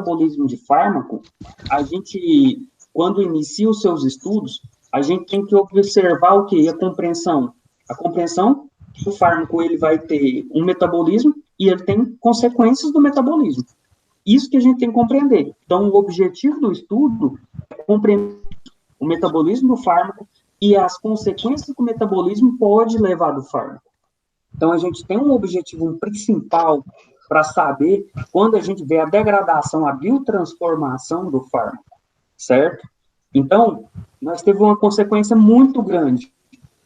metabolismo de fármaco, a gente, quando inicia os seus estudos, a gente tem que observar o quê? A compreensão. A compreensão que o fármaco ele vai ter um metabolismo e ele tem consequências do metabolismo. Isso que a gente tem que compreender. Então, o objetivo do estudo é compreender o metabolismo do fármaco e as consequências que o metabolismo pode levar do fármaco. Então, a gente tem um objetivo principal para saber quando a gente vê a degradação, a biotransformação do fármaco, certo? Então, nós teve uma consequência muito grande.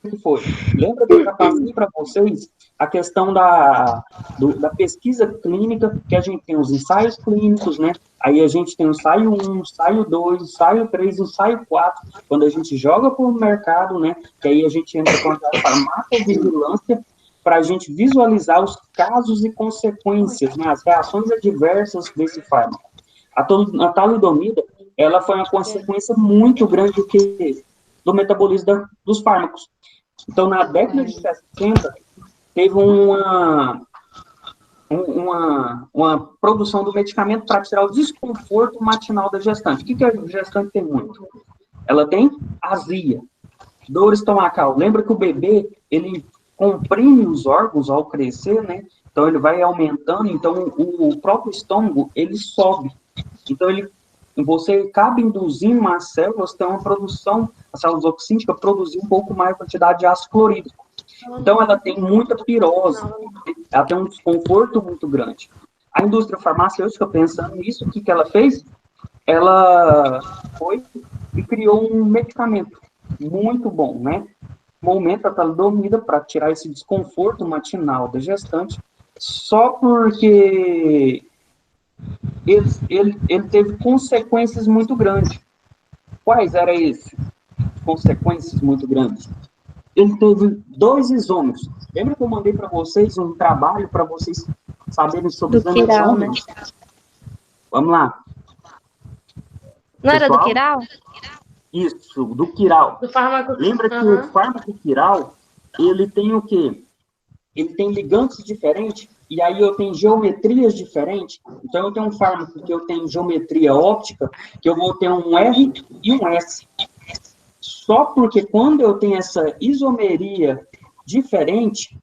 O que foi? Lembra que eu já passei para vocês a questão da pesquisa clínica, que a gente tem os ensaios clínicos, né? Aí a gente tem o ensaio 1, ensaio 2, ensaio 3, ensaio 4, quando a gente joga para o mercado, né? Que aí a gente entra com a farmacovigilância, para a gente visualizar os casos e consequências, né, as reações adversas desse fármaco. A talidomida, ela foi uma consequência muito grande do metabolismo dos fármacos. Então, na década de 60, teve uma produção do medicamento para tirar o desconforto matinal da gestante. O que a gestante tem muito? Ela tem azia, dor estomacal. Lembra que o bebê, ele comprime os órgãos ao crescer, né? Então, ele vai aumentando, então, o próprio estômago, ele sobe. Então, você acaba induzindo as células ter uma produção, as células oxínicas produzir um pouco mais quantidade de ácido clorídrico. Então, ela tem muita pirose, ela tem um desconforto muito grande. A indústria farmacêutica, pensando nisso, o que ela fez? Ela foi e criou um medicamento muito bom, né? Momento a talidomida para tirar esse desconforto matinal da gestante, só porque ele teve consequências muito grandes. Quais eram essas consequências muito grandes? Ele teve 2 isômeros. Lembra que eu mandei para vocês um trabalho para vocês saberem sobre os isômeros? Né? Vamos lá. Não pessoal? Era do Chiral? Isso, do Chiral. Do fármaco. Lembra que o fármaco Chiral, ele tem o quê? Ele tem ligantes diferentes, e aí eu tenho geometrias diferentes. Então, eu tenho um fármaco que eu tenho geometria óptica, que eu vou ter um R e um S. Só porque quando eu tenho essa isomeria diferente,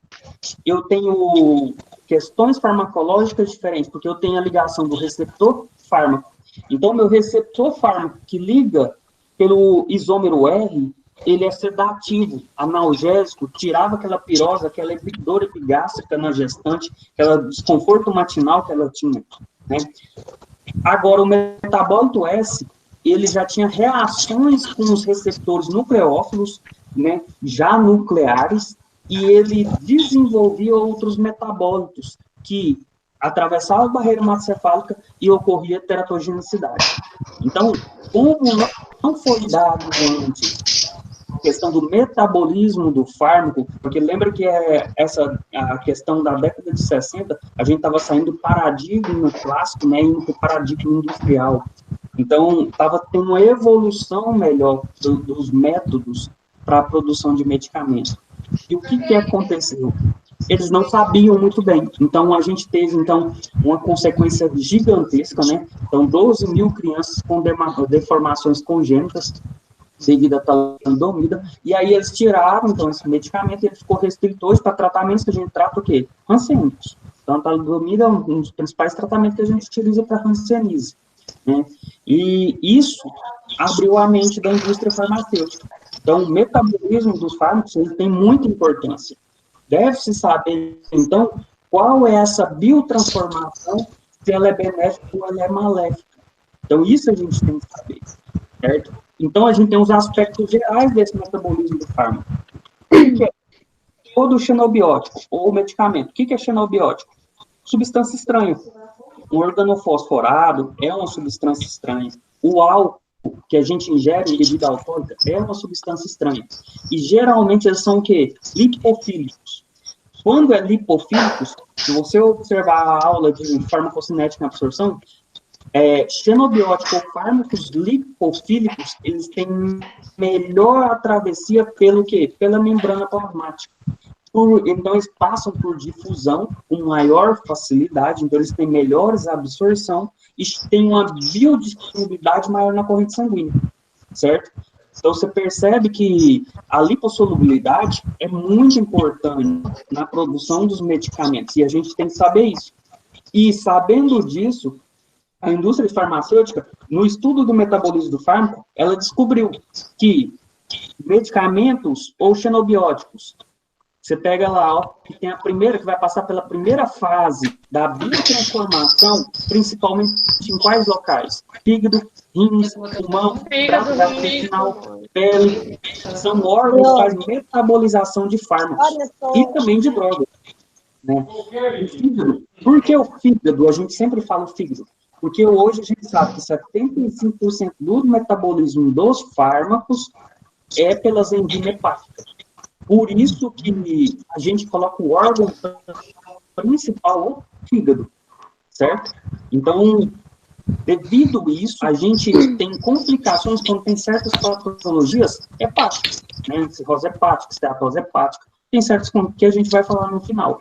eu tenho questões farmacológicas diferentes, porque eu tenho a ligação do receptor fármaco. Então, meu receptor fármaco que liga pelo isômero R, ele é sedativo, analgésico, tirava aquela pirose, aquela dor epigástrica na gestante, aquele desconforto matinal que ela tinha, né? Agora, o metabólito S, ele já tinha reações com os receptores nucleófilos, né, já nucleares, e ele desenvolvia outros metabólitos que atravessavam a barreira hematocefálica e ocorria teratogenicidade. Então, como não foi dado antes a questão do metabolismo do fármaco, porque lembra que a questão da década de 60, a gente estava saindo do paradigma clássico, né, indo para o paradigma industrial. Então, estava tendo uma evolução melhor dos métodos para a produção de medicamentos. E o que aconteceu? Eles não sabiam muito bem. Então, a gente teve, uma consequência gigantesca, né? Então, 12 mil crianças com deformações congênitas devido à talidomida, e aí eles tiraram, então, esse medicamento, ele ficou restrito hoje para tratamentos que a gente trata o quê? Hanseníticos. Então, a talidomida é um dos principais tratamentos que a gente utiliza para hanseníase, né? E isso abriu a mente da indústria farmacêutica. Então, o metabolismo dos fármacos, ele tem muita importância. Deve-se saber, então, qual é essa biotransformação, se ela é benéfica ou ela é maléfica. Então, isso a gente tem que saber, certo? Então, a gente tem os aspectos gerais desse metabolismo do fármaco. O que é? Ou do xenobiótico, ou medicamento. O que é xenobiótico? Substância estranha. Um organofosforado é uma substância estranha. O álcool que a gente ingere em bebida alcoólica é uma substância estranha. E, geralmente, eles são o quê? Lipofílicos. Quando é lipofílicos, se você observar a aula de farmacocinética e absorção, xenobiótico ou fármacos lipofílicos, eles têm melhor travessia pelo quê? Pela membrana plasmática. Então, eles passam por difusão com maior facilidade, então eles têm melhores absorção e têm uma biodisponibilidade maior na corrente sanguínea, certo? Então, você percebe que a lipossolubilidade é muito importante na produção dos medicamentos, e a gente tem que saber isso. E, sabendo disso, a indústria farmacêutica, no estudo do metabolismo do fármaco, ela descobriu que medicamentos ou xenobióticos, você pega lá, ó, que tem a primeira, que vai passar pela primeira fase da biotransformação, principalmente em quais locais? Fígado, rins, pulmão, trato intestinal, pele, são órgãos que fazem metabolização de fármacos e também de drogas, né? O fígado, por que o fígado? A gente sempre fala o fígado, porque hoje a gente sabe que 75% do metabolismo dos fármacos é pelas enzimas hepáticas. Por isso que a gente coloca o órgão principal, o fígado, certo? Então, devido a isso, a gente tem complicações quando tem certas patologias hepáticas, né? Cirrose hepática, esteatose hepática, tem certas que a gente vai falar no final.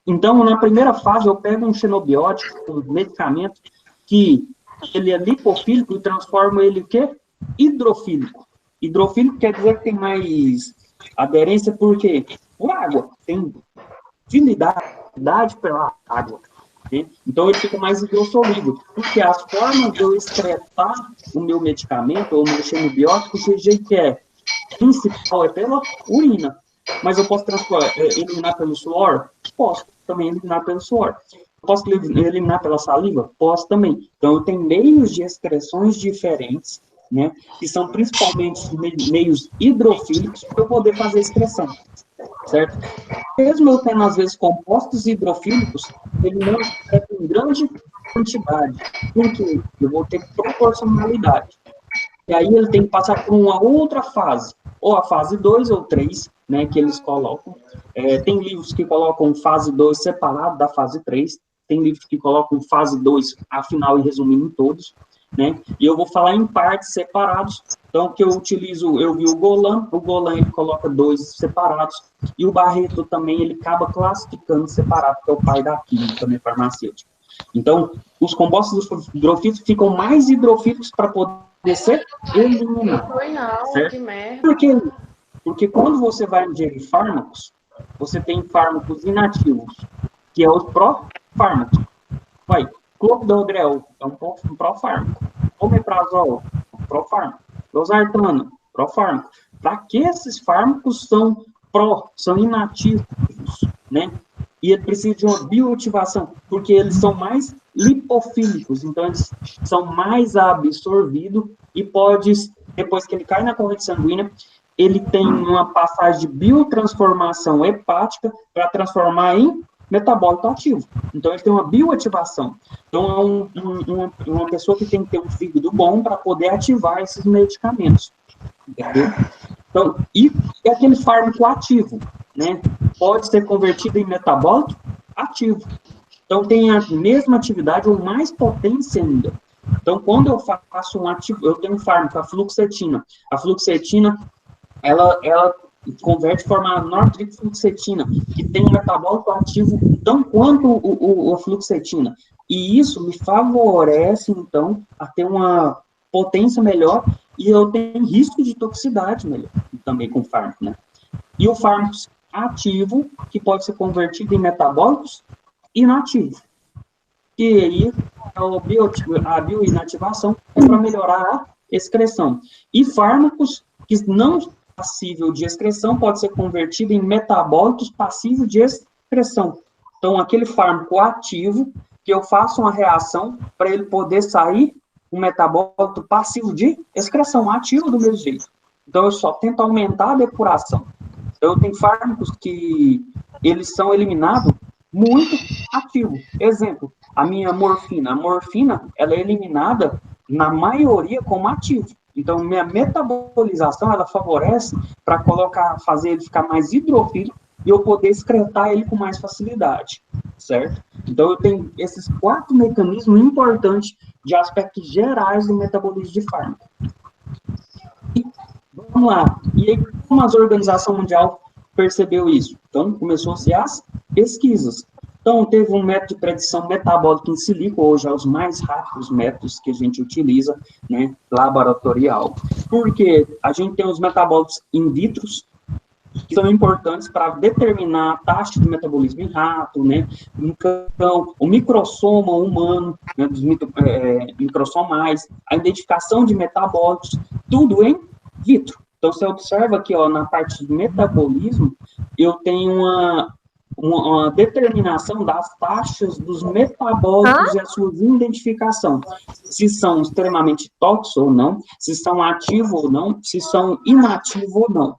Então, na primeira fase, eu pego um xenobiótico, um medicamento, que ele é lipofílico e transformo ele o quê? Hidrofílico. Hidrofílico quer dizer que tem mais aderência porque por água, tem afinidade pela água. Né? Então, ele fica mais hidrossolúvel, porque as formas de eu excretar o meu medicamento ou o meu xenobiótico, o jeito que é principal é pela urina. Mas eu posso eliminar pelo suor? Posso também eliminar pelo suor. Posso eliminar pela saliva? Posso também. Então, eu tenho meios de excreções diferentes, né, que são principalmente meios hidrofílicos, para eu poder fazer excreção, certo? Mesmo eu tendo, às vezes, compostos hidrofílicos, ele não excreta em grande quantidade, porque eu vou ter proporcionalidade. E aí ele tem que passar por uma outra fase, ou a fase 2 ou 3, né, que eles colocam. Tem livros que colocam fase 2 separado da fase 3, tem livros que colocam fase 2, afinal, e resumindo em todos, né? E eu vou falar em partes separados. Então, o que eu utilizo, eu vi o Golan ele coloca 2 separados, e o Barreto também, ele acaba classificando separado, que é o pai da química, né, farmacêutica. Então, os compostos hidrofílicos ficam mais hidrofílicos para poder ser eliminados. Por quê? Porque quando você vai ingerir fármacos, você tem fármacos inativos, que é os pró-fármacos. Clopidogrel é um pró-fármaco. Omeprazol, um pró-fármaco. Losartano, pró-fármaco. Para que esses fármacos são inativos, né? E ele precisa de uma bioativação, porque eles são mais lipofílicos, então eles são mais absorvidos e pode, depois que ele cai na corrente sanguínea, ele tem uma passagem de biotransformação hepática para transformar em metabólito ativo. Então, ele tem uma bioativação. Então, é uma pessoa que tem que ter um fígado bom para poder ativar esses medicamentos. Entendeu? Então, e aquele fármaco ativo, né? Pode ser convertido em metabólito ativo. Então, tem a mesma atividade ou mais potência ainda. Então, quando eu faço um ativo, eu tenho um fármaco, a fluoxetina. A fluoxetina, ela converte em forma nortripfluoxetina, que tem um metabólito ativo tão quanto a fluoxetina. E isso me favorece, então, a ter uma potência melhor e eu tenho risco de toxicidade melhor, também com o fármaco, né? E o fármaco ativo, que pode ser convertido em metabólitos inativos. E aí, a bioinativação é para melhorar a excreção. E fármacos que não passível de excreção pode ser convertido em metabólitos passivos de excreção. Então, aquele fármaco ativo, que eu faço uma reação para ele poder sair um metabólito passivo de excreção, ativo do mesmo jeito. Então, eu só tento aumentar a depuração. Então, eu tenho fármacos que eles são eliminados muito ativo. Exemplo, a minha morfina. A morfina, ela é eliminada, na maioria, como ativo. Então, minha metabolização, ela favorece para fazer ele ficar mais hidrofílico e eu poder excretar ele com mais facilidade, certo? Então, eu tenho esses 4 mecanismos importantes de aspectos gerais do metabolismo de fármaco. E, vamos lá. E aí, como a Organização Mundial percebeu isso? Então, começou-se as pesquisas. Então, teve um método de predição metabólica in silico, hoje é os mais rápidos métodos que a gente utiliza, né, laboratorial. Porque a gente tem os metabólicos in vitro, que são importantes para determinar a taxa de metabolismo em rato, né? Então, o microssoma humano, né, dos microssomais, a identificação de metabólicos, tudo em vitro. Então, você observa aqui, ó, na parte de metabolismo, eu tenho uma determinação das taxas dos metabólicos e a sua identificação. Se são extremamente tóxicos ou não, se são ativos ou não, se são inativos ou não.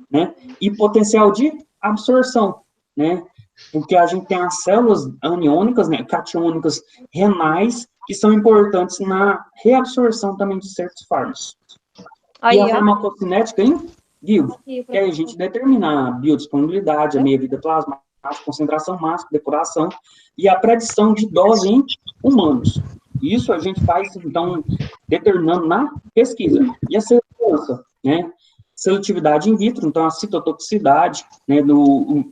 Né? E potencial de absorção, né? Porque a gente tem as células aniônicas, né, catiônicas renais, que são importantes na reabsorção também de certos fármacos. Aí, e a farmacocinética em vivo, que aí a gente determina a biodisponibilidade, a meia-vida plasmática, a concentração máxima, depuração, e a predição de dose em humanos. Isso a gente faz, então, determinando na pesquisa. E a segurança, né? Seletividade in vitro, então a citotoxicidade, né,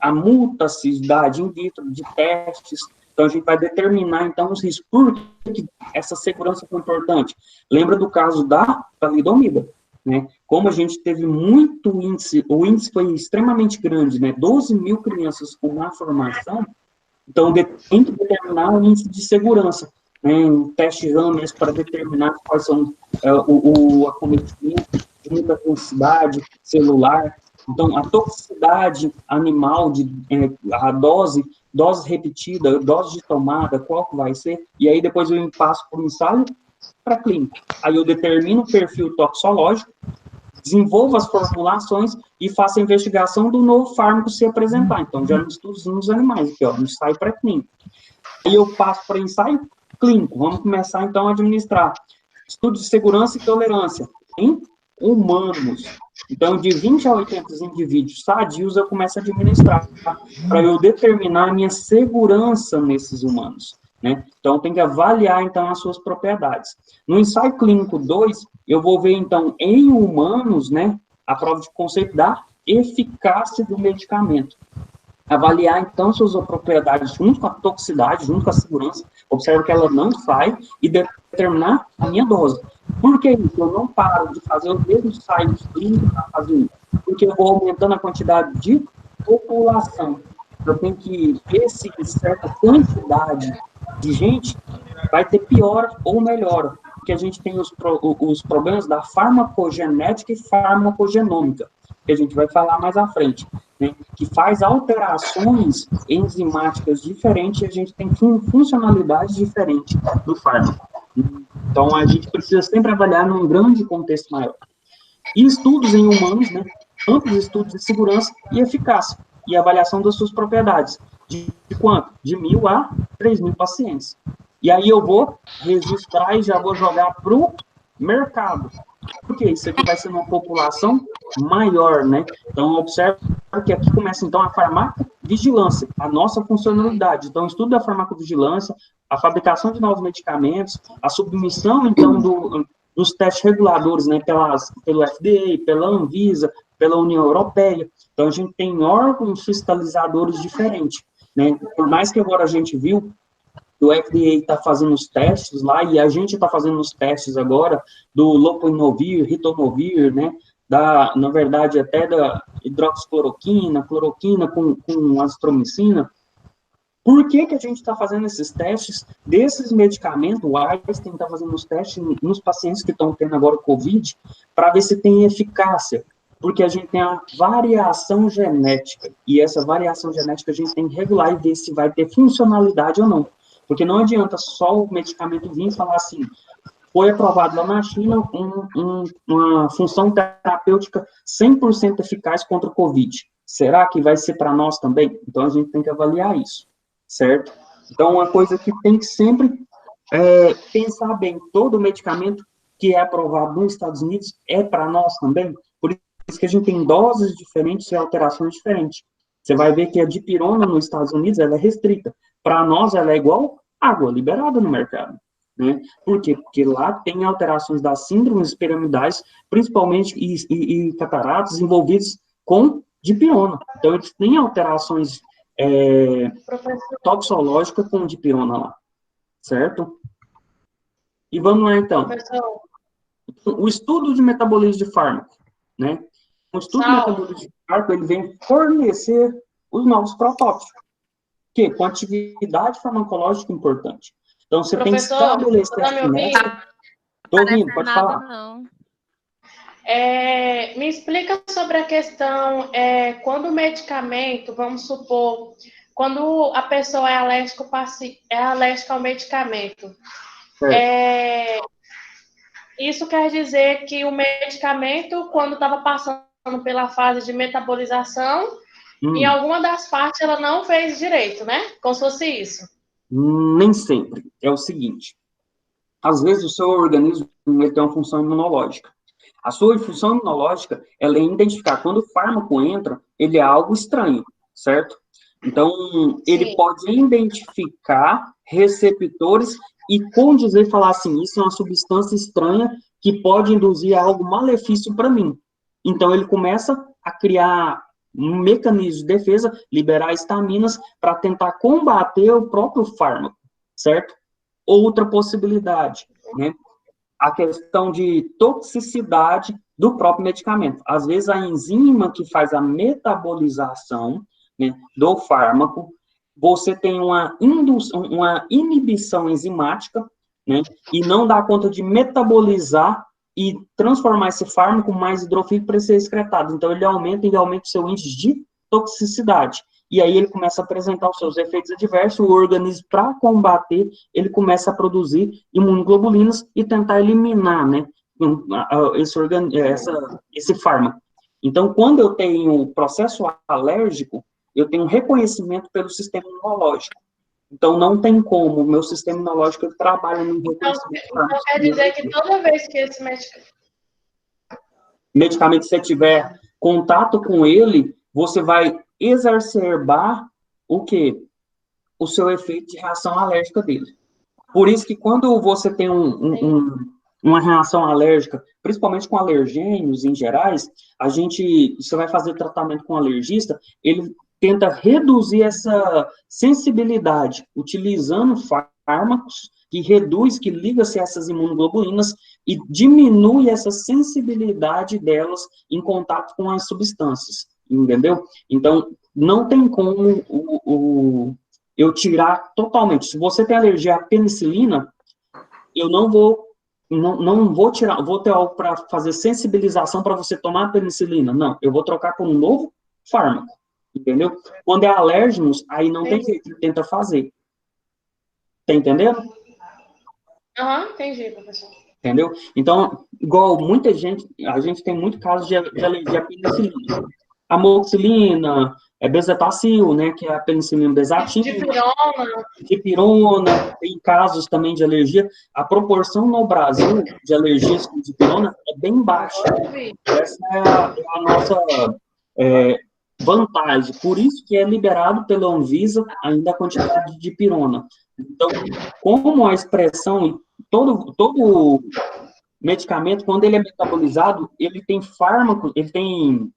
a mutacidade in vitro de testes, então a gente vai determinar, então, os riscos. Por que essa segurança foi importante? Lembra do caso da talidomida, né? Como a gente teve muito índice, o índice foi extremamente grande, né? 12 mil crianças com má formação, então tem que determinar o índice de segurança, né? Um teste Rammers para determinar quais são o acometimento de muita toxicidade celular. Então, a toxicidade animal, a dose repetida, dose de tomada, qual que vai ser, e aí depois eu passo por um ensaio para clínica. Aí eu determino o perfil toxológico, desenvolvo as formulações e faço a investigação do novo fármaco se apresentar. Então, já nos estudos nos animais, aqui, ó, no ensaio pré-clínico. Aí eu passo para ensaio clínico. Vamos começar, então, a administrar estudos de segurança e tolerância em humanos. Então, de 20 a 80 indivíduos sadios, eu começo a administrar para eu determinar a minha segurança nesses humanos, né? Então, tem que avaliar, então, as suas propriedades. No ensaio clínico 2, eu vou ver, então, em humanos, né, a prova de conceito da eficácia do medicamento. Avaliar, então, suas propriedades junto com a toxicidade, junto com a segurança, observa que ela não sai e determinar a minha dose. Por que isso? Eu não paro de fazer os mesmos ensaios clínicos para fazer isso, porque eu vou aumentando a quantidade de população. Eu tenho que ver se certa quantidade de gente vai ter pior ou melhor, porque a gente tem os problemas da farmacogenética e farmacogenômica, que a gente vai falar mais à frente, né, que faz alterações enzimáticas diferentes e a gente tem funcionalidades diferentes do fármaco. Então, a gente precisa sempre avaliar num grande contexto maior. E estudos em humanos, né, amplos estudos de segurança e eficácia, e avaliação das suas propriedades. De quanto? De 1.000 a 3.000 pacientes. E aí eu vou registrar e já vou jogar para o mercado. Porque isso aqui vai ser uma população maior, né? Então, observe que aqui começa, então, a farmacovigilância, a nossa funcionalidade. Então, o estudo da farmacovigilância, a fabricação de novos medicamentos, a submissão, então, dos testes reguladores, né, pelo FDA, pela Anvisa, pela União Europeia. Então, a gente tem órgãos fiscalizadores diferentes, né? Por mais que agora a gente viu o FDA está fazendo os testes lá, e a gente está fazendo os testes agora do loponavir, ritonavir, né, na verdade, até da hidroxicloroquina, cloroquina com azitromicina. Por que a gente está fazendo esses testes desses medicamentos? O Einstein está fazendo os testes nos pacientes que estão tendo agora o COVID, para ver se tem eficácia, porque a gente tem a variação genética, e essa variação genética a gente tem que regular e ver se vai ter funcionalidade ou não. Porque não adianta só o medicamento vir e falar assim, foi aprovado lá na China uma função terapêutica 100% eficaz contra o COVID. Será que vai ser para nós também? Então, a gente tem que avaliar isso, certo? Então, uma coisa que tem que sempre pensar bem, todo medicamento que é aprovado nos Estados Unidos é para nós também? Por isso que a gente tem doses diferentes e alterações diferentes. Você vai ver que a dipirona nos Estados Unidos ela é restrita. Para nós, ela é igual água liberada no mercado, né? Por quê? Porque lá tem alterações das síndromes piramidais, principalmente e cataratas envolvidos com dipirona. Então, eles têm alterações Professor, toxológicas com dipirona lá, certo? E vamos lá, então. professor, O estudo de metabolismo de fármaco, né? O estudo de Saulo, metabolismo de fármaco, ele vem fornecer os novos protótipos, que com atividade farmacológica importante. Então, você tem que professor, você estabelecer a tá me ouvindo? sinética. Estou ouvindo, pode Nada, falar. não. Me explica sobre a questão, quando o medicamento, vamos supor, quando a pessoa é alérgica ao medicamento, Certo. isso quer dizer que o medicamento, quando estava passando pela fase de metabolização, em alguma das partes ela não fez direito, né? Como se fosse isso. Nem sempre. É o seguinte, às vezes o seu organismo ele tem uma função imunológica. A sua função imunológica, ela é identificar quando o fármaco entra, ele é algo estranho, certo? Então, ele Sim. pode identificar receptores e condizer, falar assim, isso é uma substância estranha que pode induzir algo malefício para mim. Então, ele começa a criar um mecanismo de defesa, liberar estaminas para tentar combater o próprio fármaco, certo? Outra possibilidade, né? A questão de toxicidade do próprio medicamento. Às vezes, a enzima que faz a metabolização, né, do fármaco, você tem uma inibição enzimática, né, e não dá conta de metabolizar e transformar esse fármaco mais hidrofílico para ser excretado. Então, ele aumenta o seu índice de toxicidade. E aí ele começa a apresentar os seus efeitos adversos, o organismo, para combater, ele começa a produzir imunoglobulinas e tentar eliminar, né, esse fármaco. Então, quando eu tenho processo alérgico, eu tenho reconhecimento pelo sistema imunológico. Então, não tem como, o meu sistema imunológico trabalha no reconhecimento. Então quer dizer que toda vez que esse medicamento, se você tiver contato com ele, você vai exacerbar o quê? O seu efeito de reação alérgica dele. Por isso que quando você tem uma reação alérgica, principalmente com alergênios em gerais, você vai fazer tratamento com alergista, ele tenta reduzir essa sensibilidade, utilizando fármacos que reduz, que liga-se a essas imunoglobulinas e diminui essa sensibilidade delas em contato com as substâncias, entendeu? Então, não tem como eu tirar totalmente. Se você tem alergia à penicilina, eu não vou tirar, vou ter algo para fazer sensibilização para você tomar a penicilina. Não, eu vou trocar por um novo fármaco, entendeu? Quando é alérgenos, aí não tem jeito, tenta fazer. Tá entendendo? Entendi, professor. Entendeu? Então, igual muita gente, a gente tem muito caso de alergia à penicilina. Amoxicilina, bezetacil, né, que é a penicilina bezatina, dipirona, tem casos também de alergia. A proporção no Brasil de alergias com dipirona é bem baixa. Essa é a nossa vantagem. Por isso que é liberado pela Anvisa ainda a quantidade de dipirona. Então, como a expressão, todo medicamento, quando ele é metabolizado, ele tem fármaco, ele tem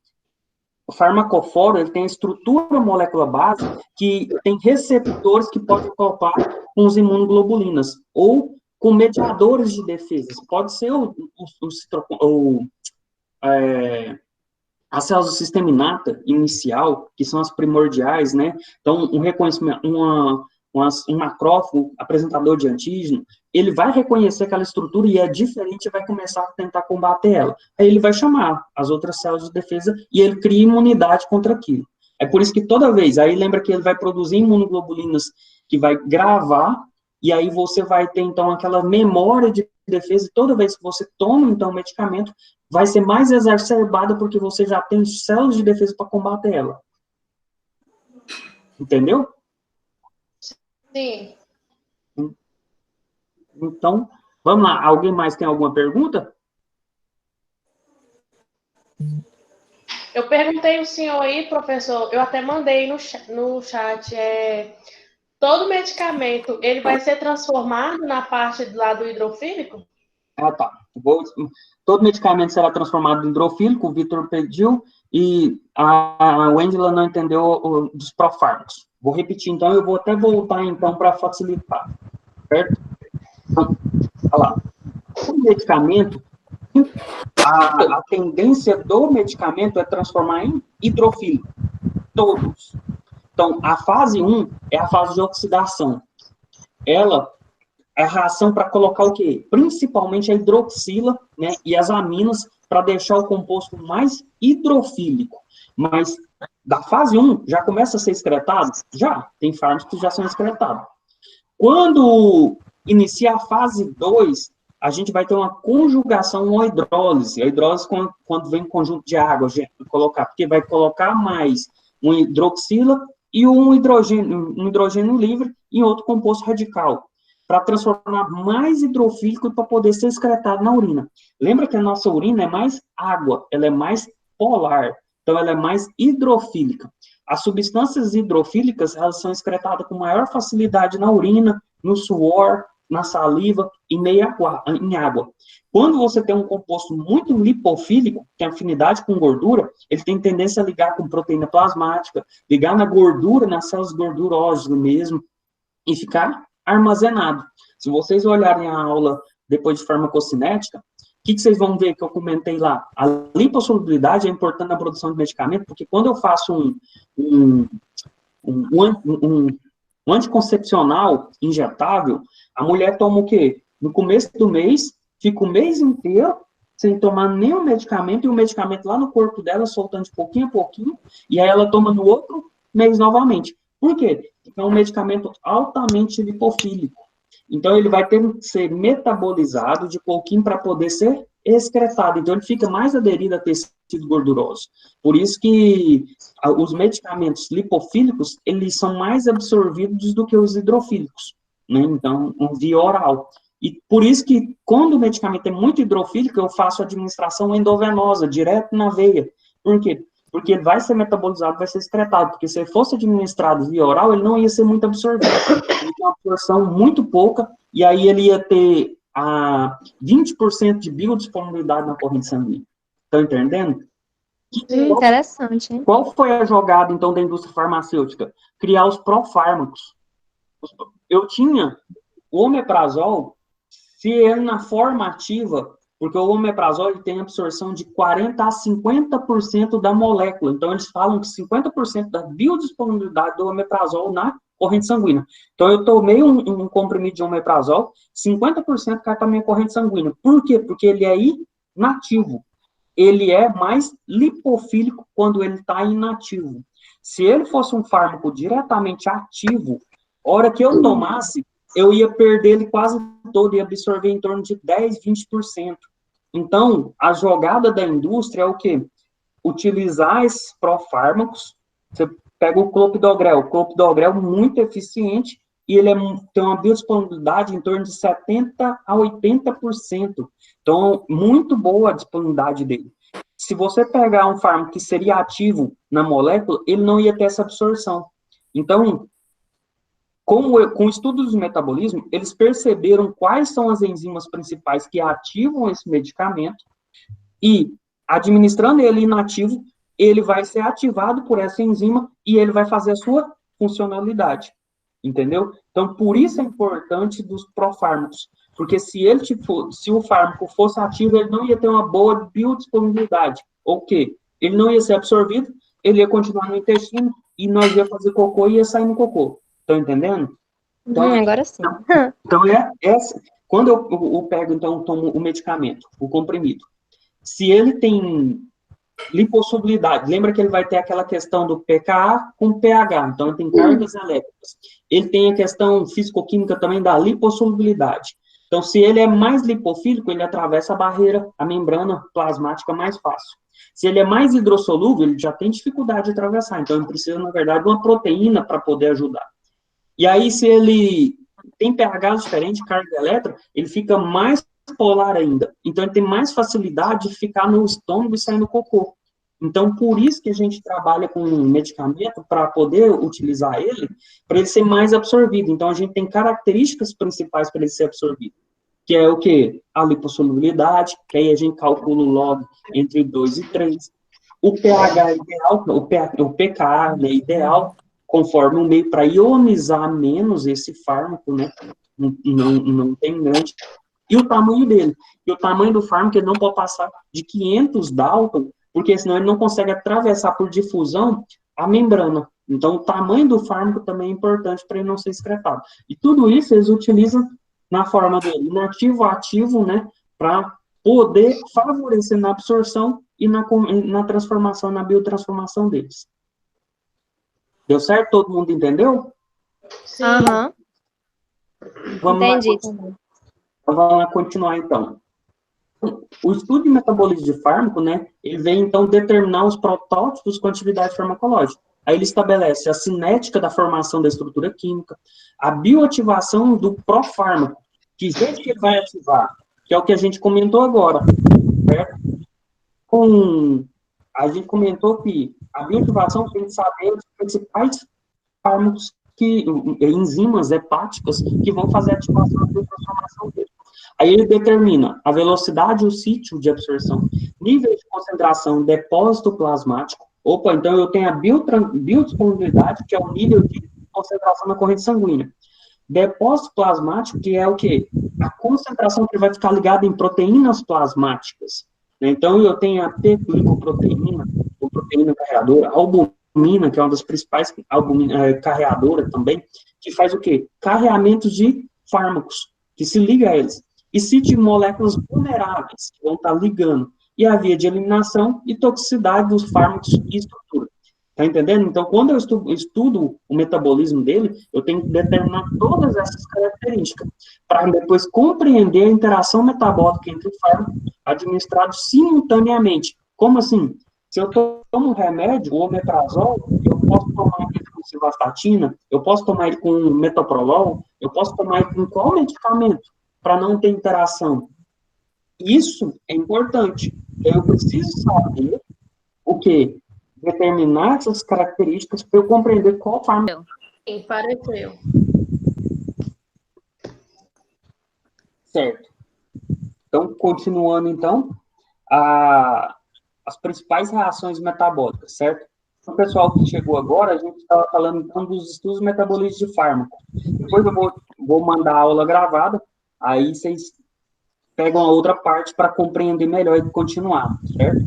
o farmacoforo, ele tem a estrutura molecular base que tem receptores que podem topar com os imunoglobulinas, ou com mediadores de defesa. Pode ser as células do sistema inata inicial, que são as primordiais, né? Então, um reconhecimento, um macrófago, apresentador de antígeno, ele vai reconhecer aquela estrutura e é diferente e vai começar a tentar combater ela. Aí ele vai chamar as outras células de defesa e ele cria imunidade contra aquilo. É por isso que toda vez, aí lembra que ele vai produzir imunoglobulinas que vai gravar, e aí você vai ter, então, aquela memória de defesa, e toda vez que você toma, então, o medicamento, vai ser mais exacerbada porque você já tem células de defesa para combater ela. Entendeu? Sim. Então, vamos lá. Alguém mais tem alguma pergunta? Eu perguntei ao senhor aí, professor, eu até mandei no chat, todo medicamento, ele vai ser transformado na parte do lado hidrofílico? Ah, tá. Todo medicamento será transformado em hidrofílico, o Vitor pediu, e a Wendela não entendeu dos profármacos. Vou repetir, então, eu vou até voltar, então, para facilitar, certo? Então, olha lá. O medicamento, a tendência do medicamento é transformar em hidrofílico, todos. Então, a fase 1 é a fase de oxidação. Ela é a reação para colocar o quê? Principalmente a hidroxila, né, e as aminas, para deixar o composto mais hidrofílico. Mas da fase 1 já começa a ser excretado? Já, tem fármacos que já são excretados. Quando inicia a fase 2, a gente vai ter uma conjugação, uma hidrólise. A hidrólise, quando vem um conjunto de água, a gente vai colocar, porque vai colocar mais uma hidroxila e um hidrogênio livre em outro composto radical, para transformar mais hidrofílico para poder ser excretado na urina. Lembra que a nossa urina é mais água, ela é mais polar, então ela é mais hidrofílica. As substâncias hidrofílicas, elas são excretadas com maior facilidade na urina, no suor, na saliva e em água. Quando você tem um composto muito lipofílico, que tem afinidade com gordura, ele tem tendência a ligar com proteína plasmática, ligar na gordura, nas células gordurosas mesmo, e ficar armazenado. Se vocês olharem a aula depois de farmacocinética, o que vocês vão ver que eu comentei lá? A lipossolubilidade é importante na produção de medicamento, porque quando eu faço um anticoncepcional injetável, a mulher toma o quê? No começo do mês, fica o mês inteiro sem tomar nenhum medicamento, e o medicamento lá no corpo dela, soltando de pouquinho a pouquinho, e aí ela toma no outro mês novamente. Por quê? Porque é um medicamento altamente lipofílico. Então, ele vai ter que ser metabolizado de pouquinho para poder ser excretado. Então, ele fica mais aderido a tecido gorduroso. Por isso que os medicamentos lipofílicos, eles são mais absorvidos do que os hidrofílicos, né? Então, via oral. E por isso que, quando o medicamento é muito hidrofílico, eu faço administração endovenosa, direto na veia. Por quê? Porque ele vai ser metabolizado, vai ser excretado. Porque se ele fosse administrado via oral, ele não ia ser muito absorvido. Ele tem uma absorção muito pouca, e aí ele ia ter 20% de biodisponibilidade na corrente sanguínea. Estão entendendo? Interessante, hein? Qual foi a jogada, então, da indústria farmacêutica? Criar os profármacos. Eu tinha o omeprazol, se ele na forma ativa, porque o omeprazol ele tem absorção de 40% a 50% da molécula. Então, eles falam que 50% da biodisponibilidade do omeprazol na corrente sanguínea. Então, eu tomei um comprimido de omeprazol, 50% cai para a minha corrente sanguínea. Por quê? Porque ele é inativo. Ele é mais lipofílico quando ele está inativo. Se ele fosse um fármaco diretamente ativo, a hora que eu tomasse, eu ia perder ele quase todo, ia absorver em torno de 10%, 20%. Então, a jogada da indústria é o quê? Utilizar esses profármacos. Você pega o clopidogrel é muito eficiente e ele tem uma biodisponibilidade em torno de 70% a 80%. Então, muito boa a disponibilidade dele. Se você pegar um fármaco que seria ativo na molécula, ele não ia ter essa absorção. Então, com o estudo do metabolismo, eles perceberam quais são as enzimas principais que ativam esse medicamento e, administrando ele inativo, ele vai ser ativado por essa enzima e ele vai fazer a sua funcionalidade. Entendeu? Então, por isso é importante dos profármacos, porque se o fármaco fosse ativo, ele não ia ter uma boa biodisponibilidade. Ou quê? Ele não ia ser absorvido, ele ia continuar no intestino e nós ia fazer cocô e ia sair no cocô. Estão entendendo? Então, agora sim. Então, quando eu pego, então, tomo o medicamento, o comprimido, se ele tem lipossolubilidade, lembra que ele vai ter aquela questão do pKa com pH, então ele tem cargas elétricas. Ele tem a questão físico-química também da lipossolubilidade. Então, se ele é mais lipofílico, ele atravessa a barreira, a membrana plasmática mais fácil. Se ele é mais hidrossolúvel, ele já tem dificuldade de atravessar, então ele precisa, na verdade, de uma proteína para poder ajudar. E aí, se ele tem pH diferente, carga elétrica, ele fica mais polar ainda. Então, ele tem mais facilidade de ficar no estômago e sair no cocô. Então, por isso que a gente trabalha com medicamento para poder utilizar ele, para ele ser mais absorvido. Então, a gente tem características principais para ele ser absorvido, que é o quê? A lipossolubilidade, que aí a gente calcula o log entre 2 e 3. o pH é ideal, o pKa é ideal, conforme o meio para ionizar menos esse fármaco, né? Não tem grande. E o tamanho dele. E o tamanho do fármaco, ele não pode passar de 500 Dalton, porque senão ele não consegue atravessar por difusão a membrana. Então, o tamanho do fármaco também é importante para ele não ser excretado. E tudo isso eles utilizam na forma dele, inativo, ativo, né? Para poder favorecer na absorção e na transformação, na biotransformação deles. Deu certo? Todo mundo entendeu? Sim. Aham. Entendi. Vamos lá continuar, então. O estudo de metabolismo de fármaco, né, ele vem, então, determinar os protótipos com atividade farmacológica. Aí ele estabelece a cinética da formação da estrutura química, a bioativação do profármaco, que jeito que ele vai ativar, que é o que a gente comentou agora, certo? A gente comentou que a bioativação tem que saber os principais fármacos, enzimas hepáticas, que vão fazer a ativação da transformação dele. Aí ele determina a velocidade e o sítio de absorção, nível de concentração, depósito plasmático. Opa, então eu tenho a biodisponibilidade, que é o nível de concentração na corrente sanguínea. Depósito plasmático, que é o quê? A concentração que vai ficar ligada em proteínas plasmáticas. Então eu tenho a P-glicoproteína, ou proteína carreadora, albumina, que é uma das principais carreadoras também, que faz o quê? Carreamento de fármacos, que se liga a eles. E sítio de moléculas vulneráveis, que vão estar ligando. E a via de eliminação e toxicidade dos fármacos e estrutura. Tá entendendo? Então, quando eu estudo o metabolismo dele, eu tenho que determinar todas essas características, para depois compreender a interação metabólica entre o fármaco administrado simultaneamente. Como assim? Se eu tomo um remédio, o omeprazol, eu posso tomar ele com civastatina, eu posso tomar ele com metoprolol, eu posso tomar ele com qual medicamento, para não ter interação. Isso é importante. Eu preciso saber o quê? Determinar essas características para eu compreender qual fármaco. Sim, pareceu. Certo. Então, continuando, então, as principais reações metabólicas, certo? Então, pessoal que chegou agora, a gente estava falando, então, dos estudos metabolísticos de fármaco. Depois eu vou mandar a aula gravada, aí vocês pegam a outra parte para compreender melhor e continuar, certo?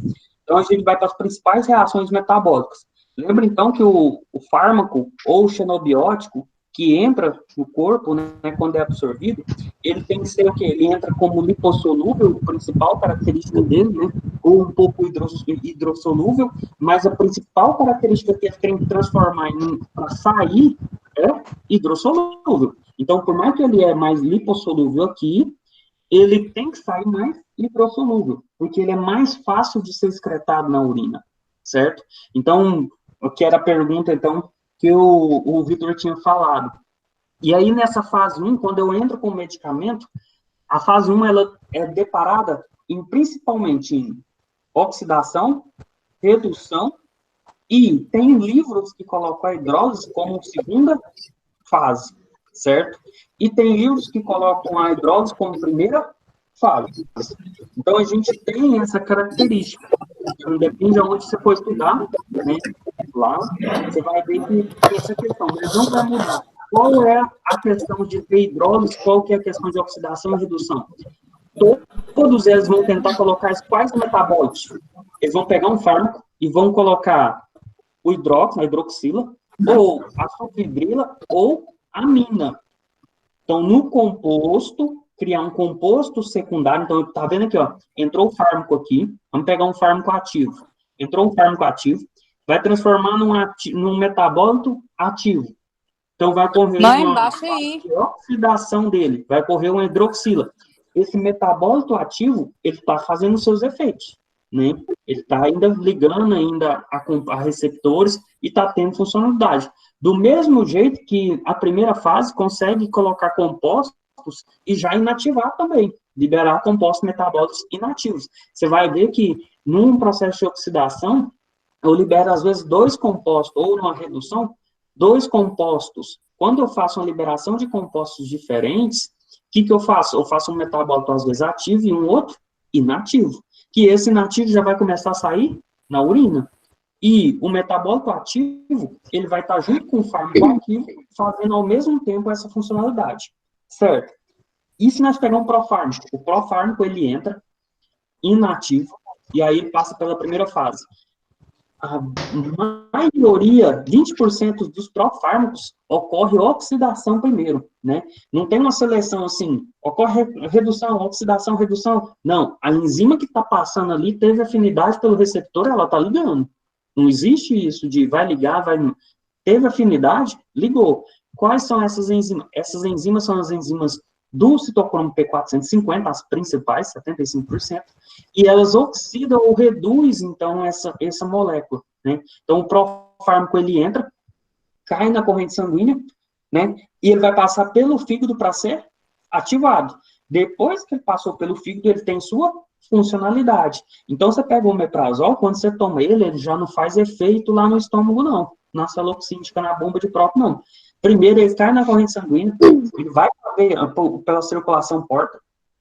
Então, a gente vai para as principais reações metabólicas. Lembra, então, que o fármaco ou o xenobiótico que entra no corpo, né, quando é absorvido, ele tem que ser o quê? Ele entra como lipossolúvel, a principal característica dele, né, ou um pouco hidrossolúvel, mas a principal característica que ele tem que transformar para sair é hidrossolúvel. Então, por mais que ele é mais lipossolúvel aqui, ele tem que sair mais hidrossolúvel, porque ele é mais fácil de ser excretado na urina, certo? Então, o que era a pergunta, então, que o Vitor tinha falado. E aí, nessa fase 1, quando eu entro com o medicamento, a fase 1, ela é deparada principalmente em oxidação, redução, e tem livros que colocam a hidrólise como segunda fase, certo? E tem livros que colocam a hidrólise como primeira fase. Então, a gente tem essa característica. Então, depende de onde você for estudar, né? Lá, você vai ver que essa questão, mas não vai mudar. Qual é a questão de ter hidrólise, qual que é a questão de oxidação e redução? Todos eles vão tentar colocar quais metabólicos? Eles vão pegar um fármaco e vão colocar o hidróxido, a hidroxila, ou a sulfibrila, ou a amina. Então, no composto, criar um composto secundário. Então, tá vendo aqui, ó, entrou o fármaco aqui, vamos pegar um fármaco ativo. Entrou um fármaco ativo, vai transformar num metabólito ativo. Então, vai ocorrer uma oxidação dele, vai ocorrer uma hidroxila. Esse metabólito ativo, ele está fazendo seus efeitos, né? Ele está ainda ligando ainda a receptores e está tendo funcionalidade. Do mesmo jeito que a primeira fase consegue colocar compostos e já inativar também, liberar compostos metabólicos inativos. Você vai ver que num processo de oxidação, eu libero às vezes 2 compostos, ou numa redução, 2 compostos. Quando eu faço uma liberação de compostos diferentes, o que eu faço? Eu faço um metabólito às vezes ativo e um outro inativo. Que esse inativo já vai começar a sair na urina. E o metabólito ativo, ele vai estar junto com o fármaco ativo, fazendo ao mesmo tempo essa funcionalidade, certo? E se nós pegarmos um profármaco? O profármaco, ele entra inativo, e aí ele passa pela primeira fase. A maioria, 20% dos profármacos, ocorre oxidação primeiro, né? Não tem uma seleção assim, ocorre redução, oxidação, redução. Não, a enzima que está passando ali teve afinidade pelo receptor, ela está ligando. Não existe isso de vai ligar, vai... Teve afinidade, ligou. Quais são essas enzimas? Essas enzimas são as enzimas do citocromo P450, as principais, 75%, e elas oxidam ou reduzem, então, essa molécula, né? Então, o profármaco, ele entra, cai na corrente sanguínea, né? E ele vai passar pelo fígado para ser ativado. Depois que ele passou pelo fígado, ele tem sua funcionalidade. Então, você pega o omeprazol, quando você toma ele já não faz efeito lá no estômago, não. Na célula oxídica, na bomba de próprio, não. Primeiro, ele cai na corrente sanguínea, ele vai pela circulação porta,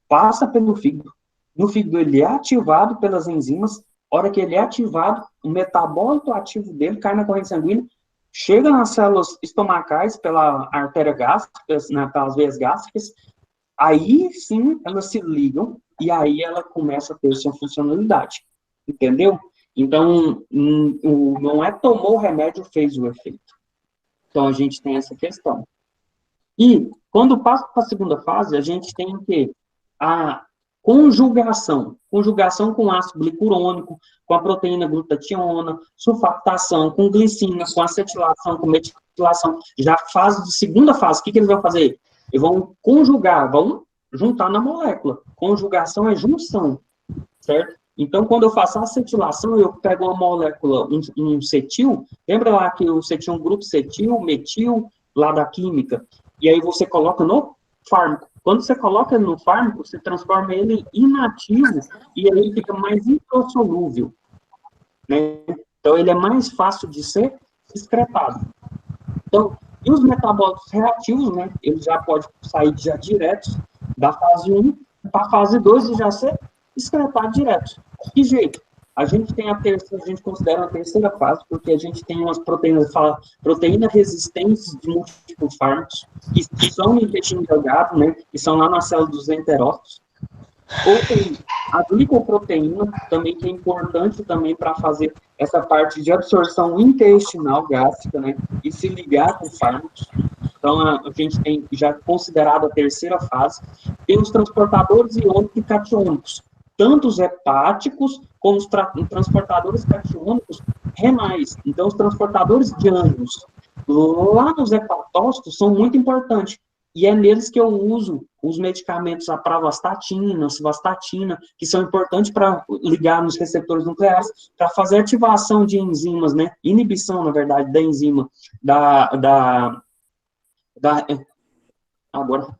passa pelo fígado. No fígado, ele é ativado pelas enzimas. A hora que ele é ativado, o metabólito ativo dele cai na corrente sanguínea, chega nas células estomacais pela artéria gástrica, né, pelas veias gástricas, aí sim elas se ligam e aí ela começa a ter sua funcionalidade. Entendeu? Então, não é tomou o remédio, fez o efeito. Então, a gente tem essa questão. E, quando passa para a segunda fase, a gente tem o quê? A conjugação. Conjugação com ácido glicurônico, com a proteína glutationa, sulfatação, com glicina, com acetilação, com metilação. Já fase de segunda fase, o que eles vão fazer? Eles vão conjugar, vão juntar na molécula. Conjugação é junção, certo? Então, quando eu faço a acetilação, eu pego uma molécula, um cetil, lembra lá que o cetil é um grupo cetil, metil, lá da química, e aí você coloca no fármaco. Quando você coloca no fármaco, você transforma ele em inativo, e aí ele fica mais introssolúvel, né? Então, ele é mais fácil de ser excretado. Então, e os metabólitos reativos, né? Eles já podem sair já direto da fase 1 para a fase 2 e já ser excretado direto. Que jeito? A gente tem a gente considera a terceira fase, porque a gente tem umas proteínas, fala proteínas resistentes de múltiplos fármacos, que são no intestino delgado, né? Que são lá na célula dos enterócitos. Ou tem a glicoproteína, também, que é importante também para fazer essa parte de absorção intestinal gástrica, né? E se ligar com fármacos. Então, a gente tem já considerado a terceira fase. Tem os transportadores iônicos e catiônicos, tanto os hepáticos como os transportadores catiônicos renais. Então, os transportadores de ânions lá nos hepatócitos são muito importantes. E é neles que eu uso os medicamentos, a pravastatina, a civastatina, que são importantes para ligar nos receptores nucleares, para fazer ativação de enzimas, né? Inibição, na verdade, da enzima, agora,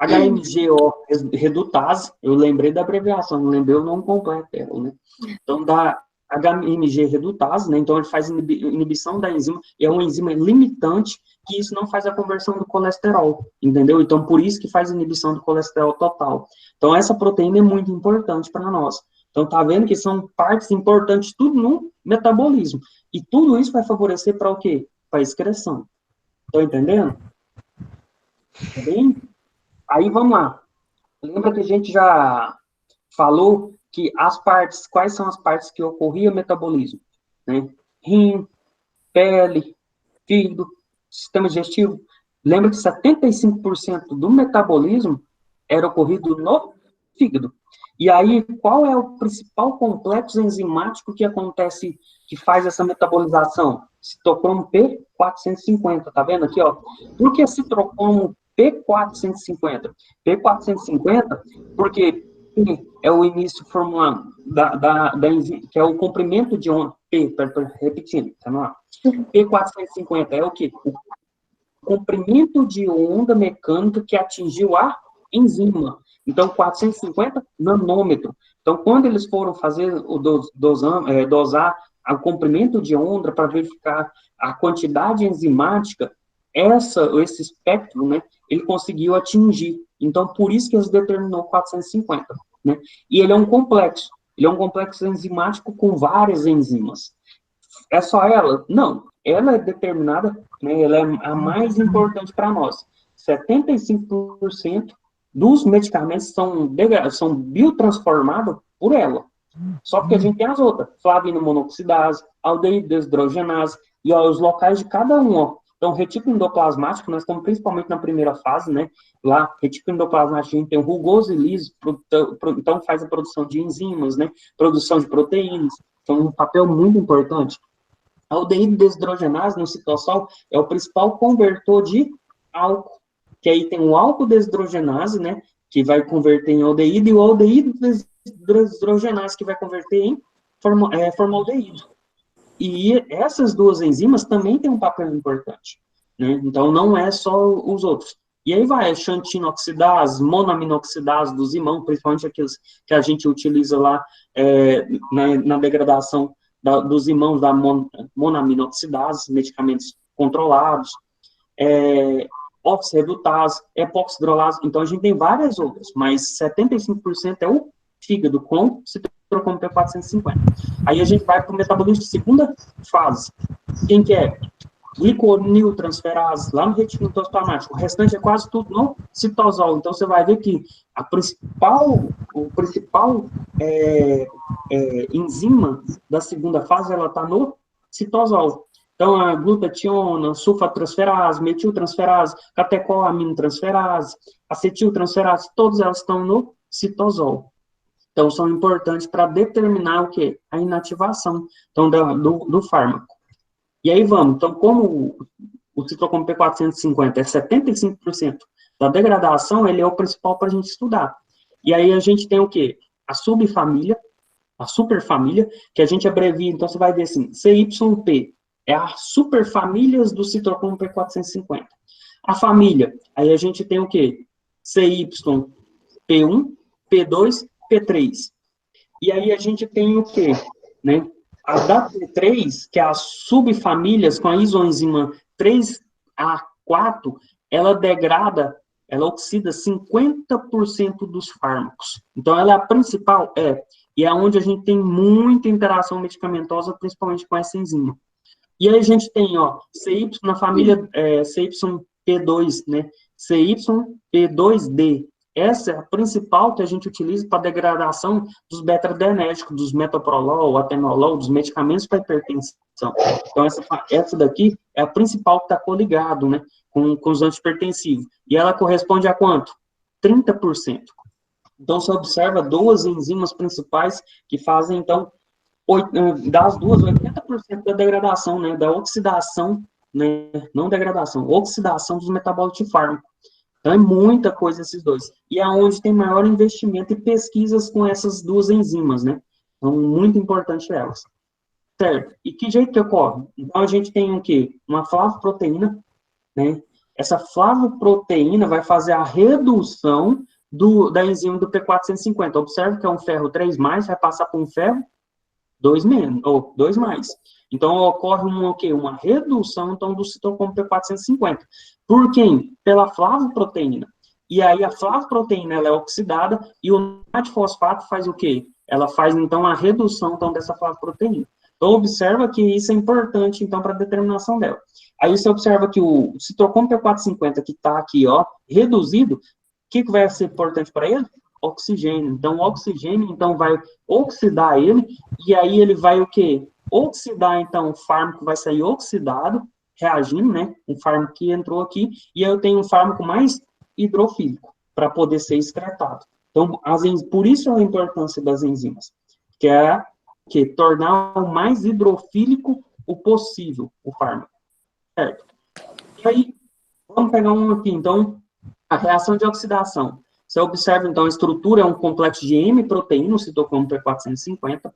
HMGO redutase, eu lembrei da abreviação, não lembrei o nome completo dela, né? Então, da HMG redutase, né? Então, ele faz inibição da enzima, e é uma enzima limitante, que isso não faz a conversão do colesterol, entendeu? Então, por isso que faz inibição do colesterol total. Então, essa proteína é muito importante para nós. Então, tá vendo que são partes importantes, tudo no metabolismo. E tudo isso vai favorecer para o quê? Para a excreção. Estão entendendo? Tá bem? Aí, vamos lá. Lembra que a gente já falou que as partes, quais são as partes que ocorria o metabolismo? Né? Rim, pele, fígado, sistema digestivo. Lembra que 75% do metabolismo era ocorrido no fígado. E aí, qual é o principal complexo enzimático que acontece, que faz essa metabolização? Citocromo P450, tá vendo aqui, ó? Por que citocromo P450? P450, porque é o início formulando que é o comprimento de onda, repetindo, tá lá? P450 é o quê? O comprimento de onda mecânica que atingiu a enzima. Então, 450 nanômetro. Então, quando eles foram fazer dosar o comprimento de onda para verificar a quantidade enzimática, esse espectro, né, ele conseguiu atingir. Então, por isso que eles determinou 450, né? E ele é um complexo. Ele é um complexo enzimático com várias enzimas. É só ela? Não. Ela é determinada, né, ela é a mais importante para nós. 75% dos medicamentos são biotransformados por ela. Só porque a gente tem as outras, flavina monoxidase, aldeído desidrogenase, e ó, os locais de cada um, ó. Então, retículo endoplasmático, nós estamos principalmente na primeira fase, né? Lá, retículo endoplasmático, a gente tem o rugoso e liso, então faz a produção de enzimas, né? Produção de proteínas, então um papel muito importante. A aldeído desidrogenase no citosol é o principal convertor de álcool, que aí tem o álcool desidrogenase, né? Que vai converter em aldeído, e o aldeído desidrogenase, que vai converter em formaldeído. E essas duas enzimas também têm um papel importante, né? Então, não é só os outros. E aí vai a xantinoxidase, monaminoxidase dos imãos, principalmente aqueles que a gente utiliza lá na degradação dos imãos da monaminoxidase, medicamentos controlados, oxirredutase, epoxidrolase. Então, a gente tem várias outras, mas 75% é o fígado com citrocromo P450. Aí a gente vai para o metabolismo de segunda fase. Quem que é? Gliconiltransferase, lá no retículo endoplasmático. O restante é quase tudo no citosol. Então, você vai ver que o principal enzima da segunda fase, ela está no citosol. Então, a glutationa, sulfatransferase, metiltransferase, catecolaminotransferase, acetiltransferase, todas elas estão no citosol. Então, são importantes para determinar o quê? A inativação então, do fármaco. E aí vamos. Então, como o citocromo P450 é 75% da degradação, ele é o principal para a gente estudar. E aí a gente tem o quê? A subfamília, a superfamília, que a gente abrevia, então você vai ver assim, CYP, é as superfamílias do citocromo P450. A família, aí a gente tem o quê? CYP1, P2, P3. E aí a gente tem o quê? Né? A da P3, que é as subfamílias com a isoenzima 3A4, ela degrada, ela oxida 50% dos fármacos. Então, ela é a principal, e é onde a gente tem muita interação medicamentosa, principalmente com essa enzima. E aí a gente tem, ó, CY na família CYP2, né? CYP2D. Essa é a principal que a gente utiliza para degradação dos beta-adrenérgicos, dos metoprolol, atenolol, dos medicamentos para hipertensão. Então, essa daqui é a principal que está coligado, né, com os antihipertensivos. E ela corresponde a quanto? 30%. Então, você observa duas enzimas principais que fazem, então, das duas, 80% da degradação, né, da oxidação, né, não degradação, oxidação dos metabólitos de fármaco. Então, é muita coisa esses dois. E é onde tem maior investimento e pesquisas com essas duas enzimas, né? Então, muito importante elas. Certo. E que jeito que ocorre? Então, a gente tem o quê? Uma flavoproteína, né? Essa flavoproteína vai fazer a redução da enzima do P450. Observe que é um ferro 3+, vai passar por um ferro 2 menos, ou 2 mais. Então, ocorre uma redução, então, do citocromo P450. Por quem? Pela flavoproteína. E aí, a flavoproteína, ela é oxidada, e o natrifosfato faz o quê? Ela faz, então, a redução, então, dessa flavoproteína. Então, observa que isso é importante, então, para a determinação dela. Aí, você observa que o citocromo P450, que está aqui, ó, reduzido, o que vai ser importante para ele? Oxigênio. Então, o oxigênio, então, vai oxidar ele, e aí ele vai o quê? Oxidar, então, o fármaco vai sair oxidado, reagindo, né? Um fármaco que entrou aqui, e aí eu tenho um fármaco mais hidrofílico, para poder ser excretado. Então, por isso a importância das enzimas, que é tornar o mais hidrofílico o possível, o fármaco. Certo? E aí, vamos pegar um aqui, então, a reação de oxidação. Você observa, então, a estrutura é um complexo de M-proteína, o citocromo P450.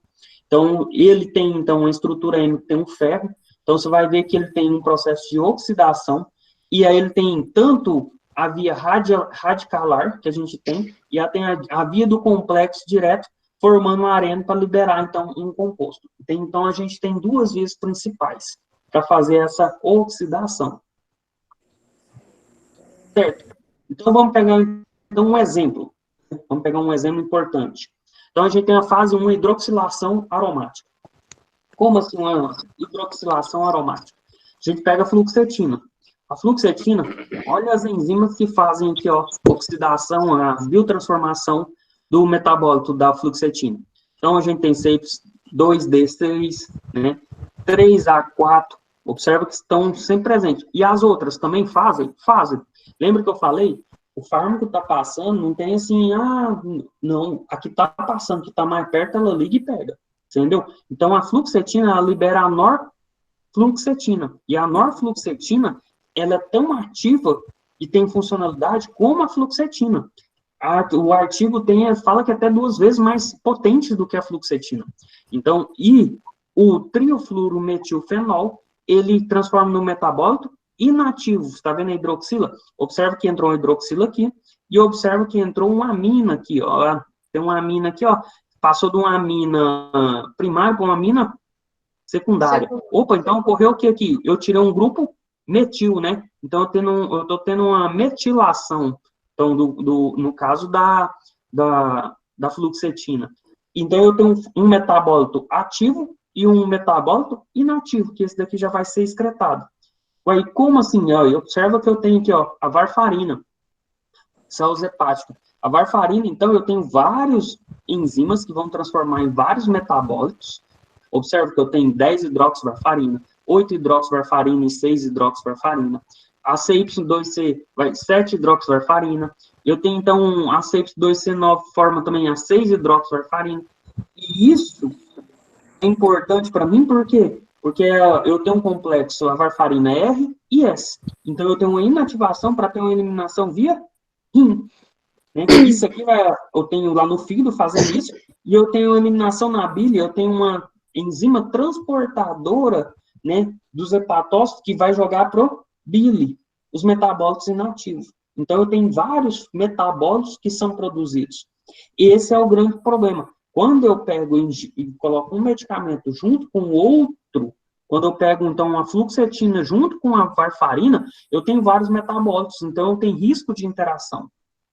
Então, ele tem, então, uma estrutura M que tem um ferro. Então, você vai ver que ele tem um processo de oxidação. E aí ele tem tanto a via radicalar, que a gente tem, e tem a via do complexo direto, formando um areno para liberar, então, um composto. Então, a gente tem duas vias principais para fazer essa oxidação. Certo? Então, vamos pegar então, um exemplo. Vamos pegar um exemplo importante. Então, a gente tem a fase 1, hidroxilação aromática. Como assim uma hidroxilação aromática? A gente pega a fluoxetina. A fluoxetina, olha as enzimas que fazem aqui, ó, oxidação, a biotransformação do metabólito da fluoxetina. Então, a gente tem CYP 2D6, né, 3A4, observa que estão sempre presentes. E as outras também fazem? Fazem. Lembra que eu falei? O fármaco está passando, não tem assim, não, aqui está passando, que está mais perto, ela liga e pega. Entendeu? Então, a fluoxetina, ela libera a norfluoxetina. E a norfluoxetina, ela é tão ativa e tem funcionalidade como a fluoxetina. O artigo fala que é até 2 vezes mais potente do que a fluoxetina. Então, e o triofluorometilfenol, ele transforma no metabólito inativo. Está vendo a hidroxila? Observa que entrou uma hidroxila aqui, e observa que entrou uma amina aqui, ó. Tem uma amina aqui, ó. Passou de uma amina primária para uma amina secundária. Opa, então ocorreu o que aqui? Eu tirei um grupo metil, né? Então, eu estou tendo uma metilação, então, no caso da fluoxetina. Então, eu tenho um metabólito ativo e um metabólito inativo, que esse daqui já vai ser excretado. Aí, como assim? Ó, observa que eu tenho aqui, ó, a varfarina, células hepáticas. A varfarina, então, eu tenho vários enzimas que vão transformar em vários metabólitos. Observa que eu tenho 10 hidroxivarfarina, 8 hidroxivarfarina e 6 hidroxivarfarina. A CY2C vai 7 hidroxivarfarina. Eu tenho, então, a CY2C9 forma também a 6 hidroxivarfarina. E isso é importante para mim, por quê? Porque eu tenho um complexo, a varfarina R e S. Então, eu tenho uma inativação para ter uma eliminação via rim. Né? Isso aqui eu tenho lá no fígado fazendo isso, e eu tenho eliminação na bile, eu tenho uma enzima transportadora, né, dos hepatócitos que vai jogar pro bile, os metabólitos inativos. Então, eu tenho vários metabólitos que são produzidos. Esse é o grande problema. Quando eu pego e coloco um medicamento junto com outro, quando eu pego, então, uma fluoxetina junto com a varfarina, eu tenho vários metabólitos, então eu tenho risco de interação.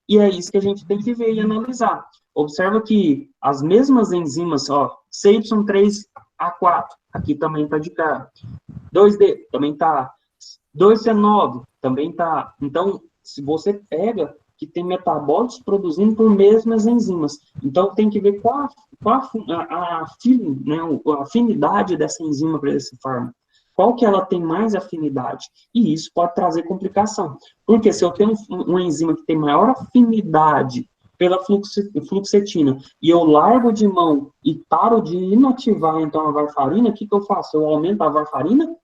E é isso que a gente tem que ver e analisar. Observa que as mesmas enzimas, ó, CY3A4, aqui também está de cara. 2D, também está. 2C9, também está. Então, se você pega que tem metabólitos produzindo por mesmas enzimas. Então, tem que ver qual a afinidade dessa enzima para esse fármaco. Qual que ela tem mais afinidade? E isso pode trazer complicação. Porque se eu tenho uma enzima que tem maior afinidade pela fluoxetina e eu largo de mão e paro de inativar, então, a varfarina, o que eu faço? Eu aumento a varfarina,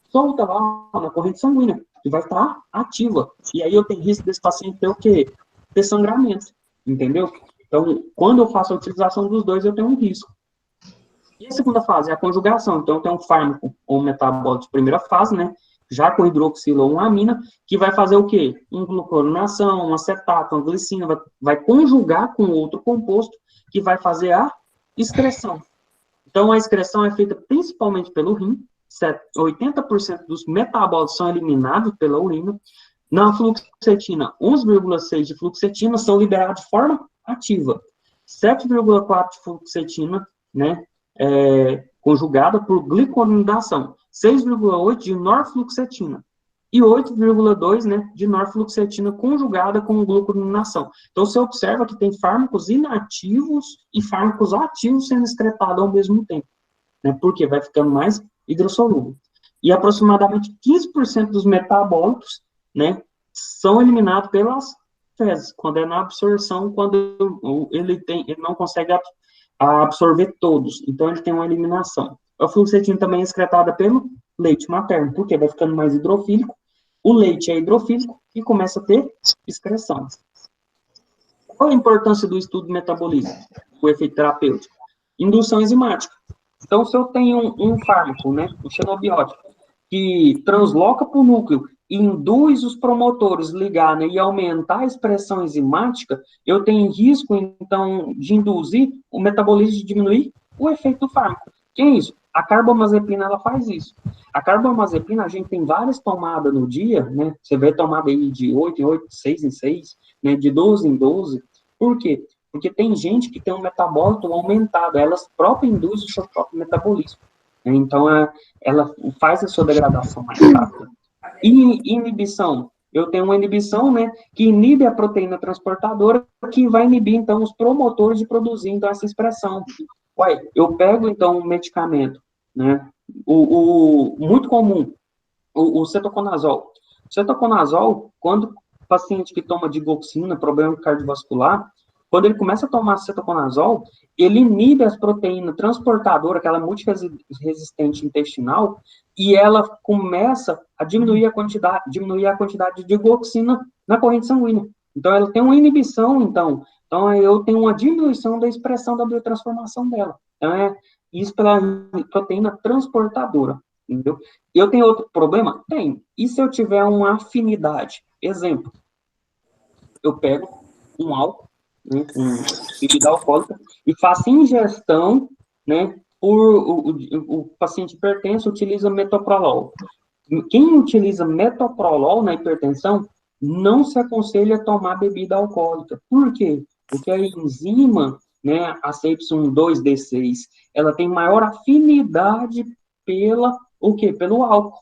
solta lá na corrente sanguínea, que vai estar ativa. E aí eu tenho risco desse paciente ter o quê? Ter sangramento, entendeu? Então, quando eu faço a utilização dos dois, eu tenho um risco. E a segunda fase é a conjugação. Então, eu tenho um fármaco ou um metabólito de primeira fase, né? Já com hidroxila ou uma amina, que vai fazer o quê? Uma glucoronação, um acetato, uma glicina, vai conjugar com outro composto que vai fazer a excreção. Então, a excreção é feita principalmente pelo rim, 80% dos metabólitos são eliminados pela urina. Na fluoxetina, 11,6 de fluoxetina são liberados de forma ativa. 7,4 de fluoxetina, né, conjugada por gliconidação. 6,8 de norfluoxetina. E 8,2, né, de norfluoxetina conjugada com gluconidação. Então, você observa que tem fármacos inativos e fármacos ativos sendo excretados ao mesmo tempo. Né, porque vai ficando mais hidrossolúvel. E aproximadamente 15% dos metabólitos, né, são eliminados pelas fezes, quando é na absorção, quando ele não consegue absorver todos. Então, ele tem uma eliminação. A fluoxetina também é excretada pelo leite materno, porque vai ficando mais hidrofílico. O leite é hidrofílico e começa a ter excreção. Qual a importância do estudo de metabolismo? O efeito terapêutico? Indução enzimática. Então, se eu tenho um fármaco, né, um xenobiótico, que transloca para o núcleo e induz os promotores ligar, né, e aumentar a expressão enzimática, eu tenho risco, então, de induzir o metabolismo, de diminuir o efeito do fármaco. Que é isso? A carbamazepina, ela faz isso. A carbamazepina, a gente tem várias tomadas no dia, né? Você vê tomada aí de 8 em 8, 6 em 6, né? De 12 em 12. Por quê? Porque tem gente que tem um metabólito aumentado, elas próprias induzem o seu próprio metabolismo. Então, ela faz a sua degradação mais rápida. E inibição? Eu tenho uma inibição, né, que inibe a proteína transportadora, que vai inibir, então, os promotores de produzir, então, essa expressão. Ué, eu pego, então, um medicamento, né, muito comum, o cetoconazol. O cetoconazol, quando o paciente que toma digoxina, problema cardiovascular, quando ele começa a tomar cetoconazol, ele inibe as proteínas transportadoras, aquela multiresistente intestinal, e ela começa a diminuir a quantidade de digoxina na corrente sanguínea. Então, ela tem uma inibição, então eu tenho uma diminuição da expressão da biotransformação dela. Então, isso pela proteína transportadora, entendeu? Eu tenho outro problema? Tem. E se eu tiver uma afinidade? Exemplo, eu pego um álcool, né, bebida alcoólica, e faço ingestão, né, o paciente hipertenso utiliza metoprolol. Quem utiliza metoprolol na hipertensão não se aconselha a tomar bebida alcoólica. Por quê? Porque a enzima, né, a CY2D6, ela tem maior afinidade pelo álcool,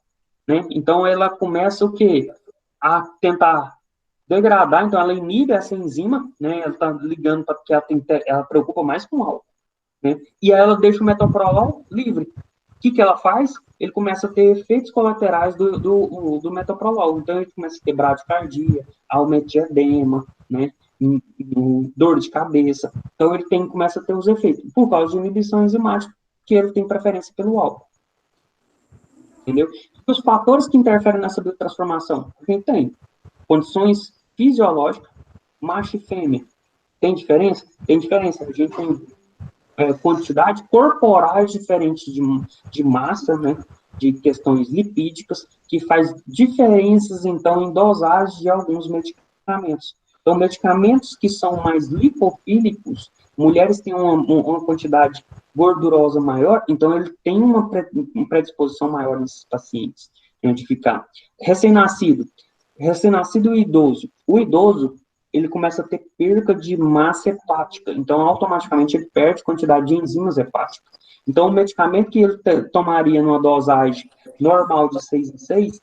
né? Então ela começa o quê? A tentar degradar, então ela inibe essa enzima, né? Ela está ligando para que ela preocupa mais com o álcool, né? E aí ela deixa o metoprolol livre. O que ela faz? Ele começa a ter efeitos colaterais do metoprolol. Então ele começa a ter bradicardia, aumento de edema, né? Dor de cabeça. Então ele começa a ter os efeitos por causa de inibição enzimática, que ele tem preferência pelo álcool. Entendeu? Os fatores que interferem nessa biotransformação, a gente tem condições fisiológicas, macho e fêmea. Tem diferença? Tem diferença. A gente tem quantidade corporais diferentes de massa, né? De questões lipídicas, que faz diferenças, então, em dosagem de alguns medicamentos. Então, medicamentos que são mais lipofílicos, mulheres têm uma quantidade gordurosa maior, então ele tem uma predisposição maior nesses pacientes, identificar. Recém-nascido e idoso. O idoso, ele começa a ter perca de massa hepática, então automaticamente ele perde quantidade de enzimas hepáticas. Então o medicamento que ele tomaria numa dosagem normal de 6 em 6,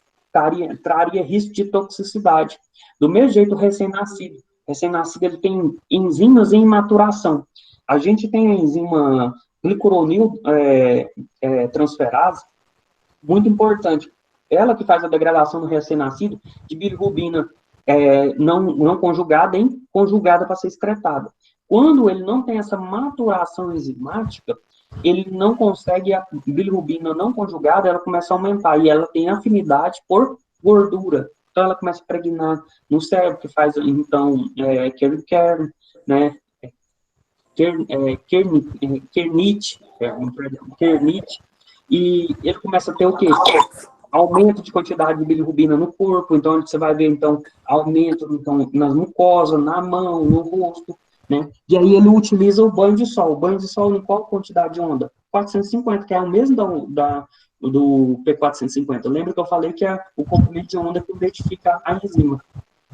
traria risco de toxicidade. Do mesmo jeito o recém-nascido. Recém-nascido ele tem enzimas em maturação. A gente tem a enzima glicuronil transferase, muito importante. Ela que faz a degradação do recém-nascido de bilirrubina não conjugada em conjugada para ser excretada. Quando ele não tem essa maturação enzimática, ele não consegue, a bilirrubina não conjugada, ela começa a aumentar, e ela tem afinidade por gordura. Então, ela começa a impregnar no cérebro, que faz, então, né, kernite, e ele começa a ter o quê? Aumento de quantidade de bilirrubina no corpo, então você vai ver, então, aumento então, nas mucosas, na mão, no rosto, né? E aí ele utiliza o banho de sol. O banho de sol em qual quantidade de onda? 450, que é o mesmo do P450. Lembra que eu falei que é o comprimento de onda que identifica a enzima,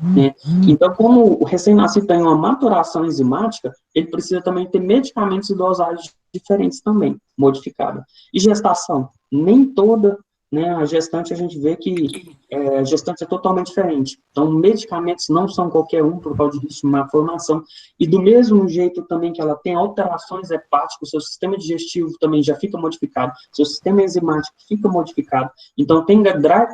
né? Então, como o recém-nascido tem uma maturação enzimática, ele precisa também ter medicamentos e dosagens diferentes também, modificadas. E gestação? Nem toda, né, a gestante, a gente vê que a gestante é totalmente diferente. Então, medicamentos não são qualquer um por causa de risco de malformação. E do mesmo jeito também que ela tem alterações hepáticas, seu sistema digestivo também já fica modificado, seu sistema enzimático fica modificado. Então, tem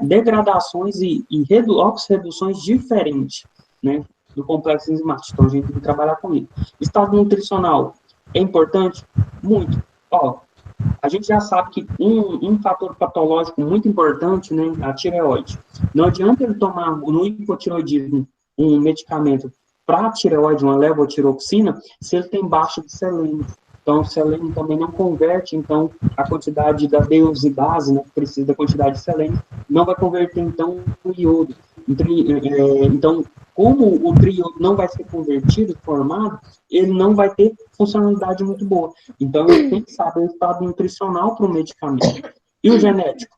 degradações e oxirreduções diferentes, né, do complexo enzimático. Então, a gente tem que trabalhar com ele. Estado nutricional é importante? Muito. A gente já sabe que um fator patológico muito importante, né, é a tireoide. Não adianta ele tomar no hipotireoidismo um medicamento para a tireoide, uma levotiroxina, se ele tem baixa de selênio. Então, o selênio também não converte, então, a quantidade da deoxidase, né, que precisa da quantidade de selênio, não vai converter, então, o iodo. Então, como o triiodo não vai ser convertido, formado, ele não vai ter funcionalidade muito boa. Então, ele tem que saber o estado nutricional para o medicamento. E o genético?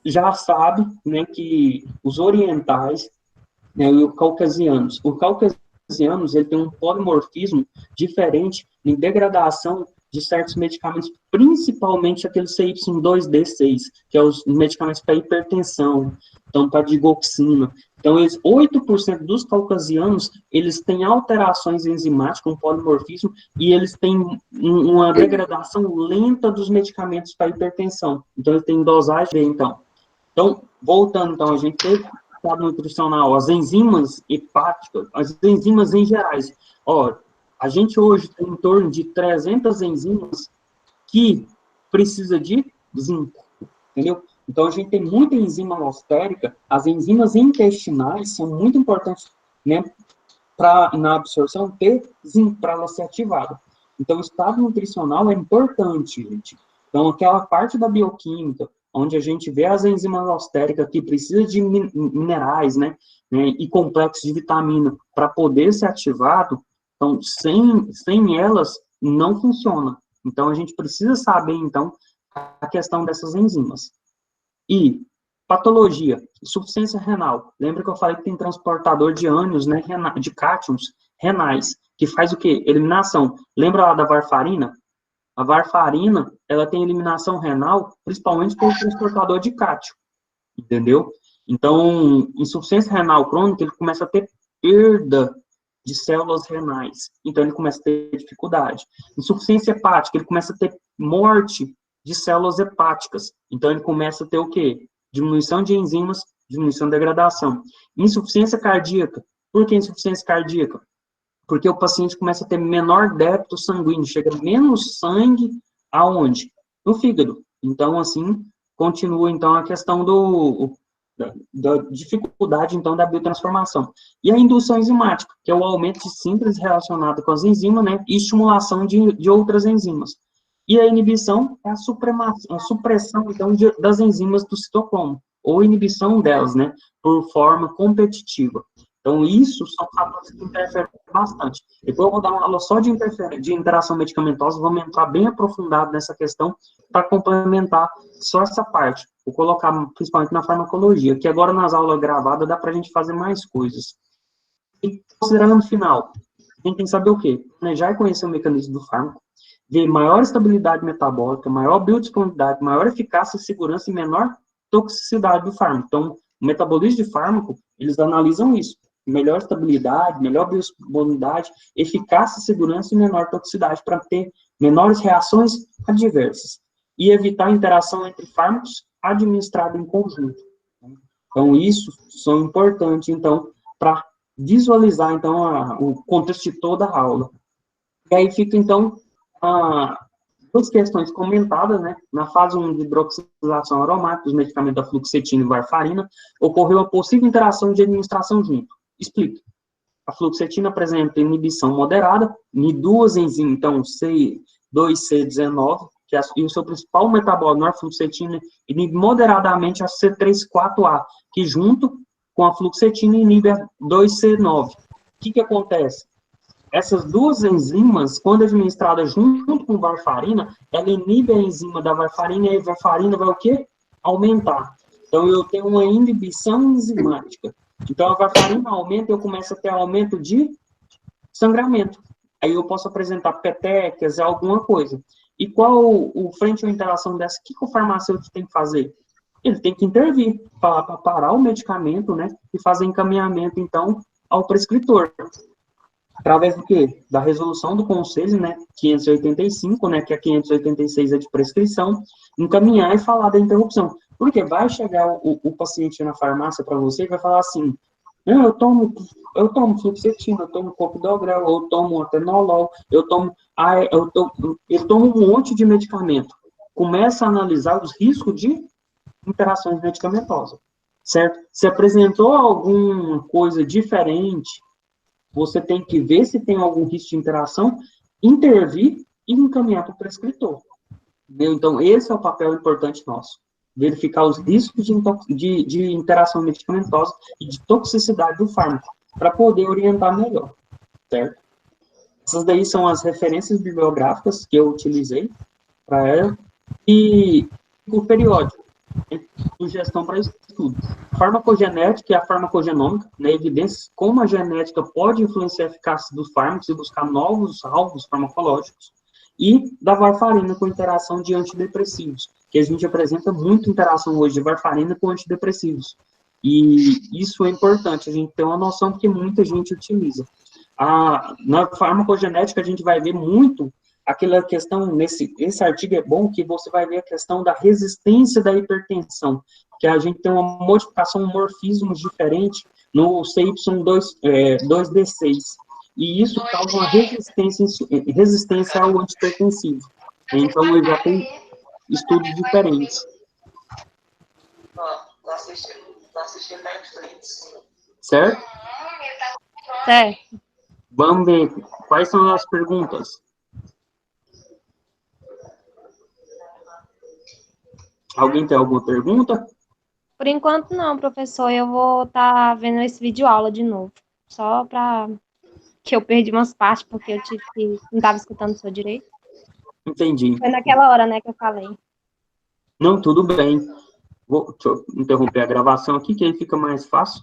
Já sabe, né, que os orientais, né, e os caucasianos caucasianos, ele tem um polimorfismo diferente em degradação de certos medicamentos, principalmente aqueles CY2D6, que é os medicamentos para hipertensão, então para digoxina. Então, 8% dos caucasianos, eles têm alterações enzimáticas, um polimorfismo, e eles têm uma degradação lenta dos medicamentos para hipertensão. Então, eles têm dosagem B, então. Então, voltando, então, a gente teve estado nutricional, as enzimas hepáticas, as enzimas em gerais. Ó, a gente hoje tem em torno de 300 enzimas que precisa de zinco, entendeu? Então, a gente tem muita enzima alostérica, as enzimas intestinais são muito importantes, né, na absorção, ter zinco para ela ser ativada. Então, o estado nutricional é importante, gente. Então, aquela parte da bioquímica, onde a gente vê as enzimas alostéricas que precisa de minerais, né, e complexos de vitamina para poder ser ativado, então, sem elas, não funciona. Então, a gente precisa saber, então, a questão dessas enzimas. E patologia, insuficiência renal. Lembra que eu falei que tem transportador de ânions, né, de cátions renais, que faz o quê? Eliminação. Lembra lá da varfarina? A varfarina, ela tem eliminação renal, principalmente pelo transportador de cátion, entendeu? Então, insuficiência renal crônica, ele começa a ter perda de células renais. Então, ele começa a ter dificuldade. Insuficiência hepática, ele começa a ter morte de células hepáticas. Então, ele começa a ter o quê? Diminuição de enzimas, diminuição de degradação. Insuficiência cardíaca. Por que insuficiência cardíaca? Porque o paciente começa a ter menor débito sanguíneo, chega menos sangue aonde? No fígado. Então, assim, continua, então, a questão da dificuldade, então, da biotransformação. E a indução enzimática, que é o aumento de síntese relacionada com as enzimas, né, e estimulação de outras enzimas. E a inibição é a supressão, então, das enzimas do citocromo, ou inibição delas, né, por forma competitiva. Então, isso são fatores que interferem bastante. Depois eu vou dar uma aula só de interação medicamentosa, vamos entrar bem aprofundado nessa questão para complementar só essa parte. Vou colocar principalmente na farmacologia, que agora nas aulas gravadas dá para a gente fazer mais coisas. E considerando o final, a gente tem que saber o quê? Planejar e conhecer o mecanismo do fármaco, ver maior estabilidade metabólica, maior biodisponibilidade, maior eficácia, segurança e menor toxicidade do fármaco. Então, o metabolismo de fármaco, eles analisam isso. Melhor estabilidade, melhor biodisponibilidade, eficácia, segurança e menor toxicidade para ter menores reações adversas. E evitar a interação entre fármacos administrados em conjunto. Então, isso são importantes, então, para visualizar, então, o contexto de toda a aula. E aí fica, então, duas questões comentadas, né? Na fase 1 de hidroxilação aromática dos medicamentos da fluoxetina e varfarina, ocorreu a possível interação de administração junto. Explica. A fluoxetina apresenta inibição moderada em duas enzimas, então, C2C19, e o seu principal metabólito, norfluoxetina, inibe moderadamente a C3,4-A, que junto com a fluoxetina inibe a 2C9. O que acontece? Essas duas enzimas, quando administradas junto com varfarina, ela inibe a enzima da varfarina e a varfarina vai o quê? Aumentar. Então, eu tenho uma inibição enzimática. Então, a varfarina aumenta e eu começo a ter aumento de sangramento. Aí eu posso apresentar petequias, alguma coisa. E qual o frente ou interação dessa? O que o farmacêutico tem que fazer? Ele tem que intervir, para parar o medicamento, né? E fazer encaminhamento, então, ao prescritor. Através do quê? Da resolução do conselho, né? 585, né? Que a 586 é de prescrição. Encaminhar e falar da interrupção. Porque vai chegar o paciente na farmácia para você e vai falar assim, não, eu tomo fluoxetina, eu tomo clopidogrel, eu tomo atenolol, eu tomo um monte de medicamento. Começa a analisar os riscos de interações medicamentosas, certo? Se apresentou alguma coisa diferente, você tem que ver se tem algum risco de interação, intervir e encaminhar para o prescritor. Entendeu? Então, esse é o papel importante nosso. Verificar os riscos de interação medicamentosa e de toxicidade do fármaco, para poder orientar melhor, certo? Essas daí são as referências bibliográficas que eu utilizei para ela. E o periódico. sugestão para estudo. Farmacogenética e a farmacogenômica, né, evidências como a genética pode influenciar a eficácia dos fármacos e buscar novos alvos farmacológicos, e da varfarina com interação de antidepressivos, que a gente apresenta muita interação hoje de varfarina com antidepressivos. E isso é importante, a gente ter uma noção, porque muita gente utiliza. Na farmacogenética, a gente vai ver muito aquela questão, esse artigo é bom, que você vai ver a questão da resistência da hipertensão, que a gente tem uma modificação, um morfismo diferente no CY2D6, e isso causa uma resistência ao antihipertensivo. Então, eu já tenho estudos diferentes. Tô assistindo Netflix. Certo? Certo. Vamos ver quais são as perguntas. Alguém tem alguma pergunta? Por enquanto não, professor. Eu vou estar vendo esse vídeo aula de novo. Só para que eu perdi umas partes, porque eu tive que não estava escutando o seu direito. Entendi. Foi naquela hora, né, que eu falei. Não, tudo bem. Deixa eu interromper a gravação aqui, que aí fica mais fácil.